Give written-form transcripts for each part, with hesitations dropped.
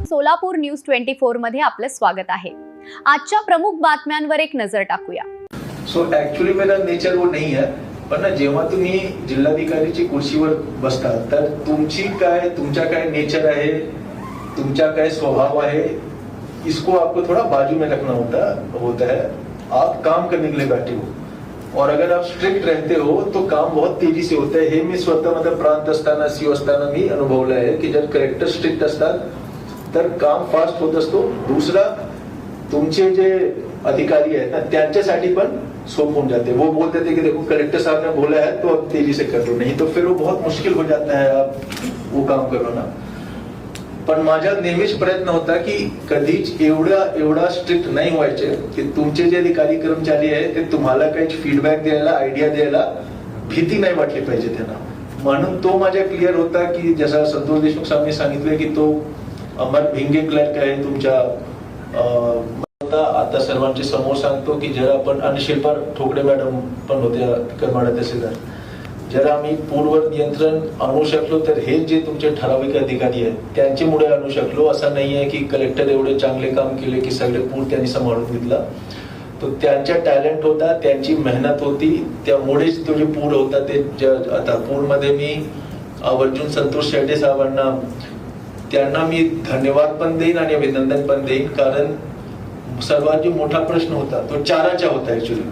Solapur news 24 मध्ये आपलं स्वागत आहे। आजच्या प्रमुख बातम्यांवर एक नजर टाकूया। सो ऍक्च्युअली मेरा नेचर वो नहीं है, पण ना जेव्हा तुम्ही जिल्हाधिकारीची कुर्सीवर बसता तर तुमचा काय नेचर आहे, तुमचा काय स्वभाव है, इसको आपको थोड़ा बाजू में रखना होता है। आप काम करने के लिए बैठे हो और अगर आप स्ट्रिक्ट रहते हो तो काम बहुत तेजी से होता है। हे मी स्वतः मतलब प्रांत असताना सीओ असताना मी अनुभवलं आहे की जर कलेक्टर स्ट्रिक्ट असतात तर काम फास्ट होत असतो। दूसरा, तुमचे जे अधिकारी आहेत ना त्यांच्यासाठी पण सोप होऊन जाते। वो बोलते थे कि देखो कलेक्टर साहब ने बोला है तो अब तेजी से कर दो, नहीं तो फिर वो बहुत मुश्किल हो जाता है आप वो काम करो ना। पण माझा नेहमीच प्रयत्न होता की कधीच एवढा स्ट्रिक्ट नाही व्हायचे की तुमचे जे अधिकारी कर्मचारी आहेत ते तुम्हाला काही फीडबॅक द्यायला, आयडिया द्यायला भीती नाही वाटली पाहिजे त्यांना। म्हणून तो माझा क्लिअर होता की जसं संतोष देशमुख साहेबांनी सांगितलं की तो अमर भिंगे क्लर्क आहे तुमच्या आता सर्वांच्या समोर सांगतो की जर आपण आणि शिल्पा ठोकडे मॅडम पण होत्या करमाळा तहसीलदार, जर आम्ही पूरवर नियंत्रण आणू शकलो तर हे जे तुमचे ठराविक अधिकारी आहेत त्यांच्यामुळे आणू शकलो। असं नाही आहे की कलेक्टर एवढे चांगले काम केले की सगळे पूर त्यांनी सांभाळून घेतला। तो त्यांचा टॅलेंट होता, त्यांची मेहनत होती, त्यामुळेच तो जे पूर होता ते आता पूरमध्ये मी आवर्जून संतोष शेटे साहेबांना त्यांना मी धन्यवाद पण देईन आणि अभिनंदन पण देईन, कारण सर्वात जो मोठा प्रश्न होता तो चाराचा होता। ऍक्च्युअली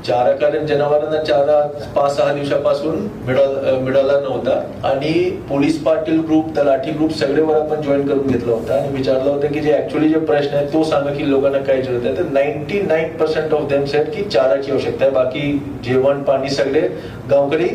चारा, कारण जनावरांना चारा 5-6 दिवसापासून मिळाला नव्हता आणि पोलीस पाटील ग्रुप, तलाठी ग्रुप सगळेवर आपण जॉईन करून घेतला होता आणि विचारलं होतं की जे ऍक्च्युअली जे प्रश्न आहे तो सांगा की लोकांना काय जरूरत आहे। तर 99% ऑफ देम सेड की चाराची आवश्यकता आहे, बाकी जेवण पाणी सगळे गावकरी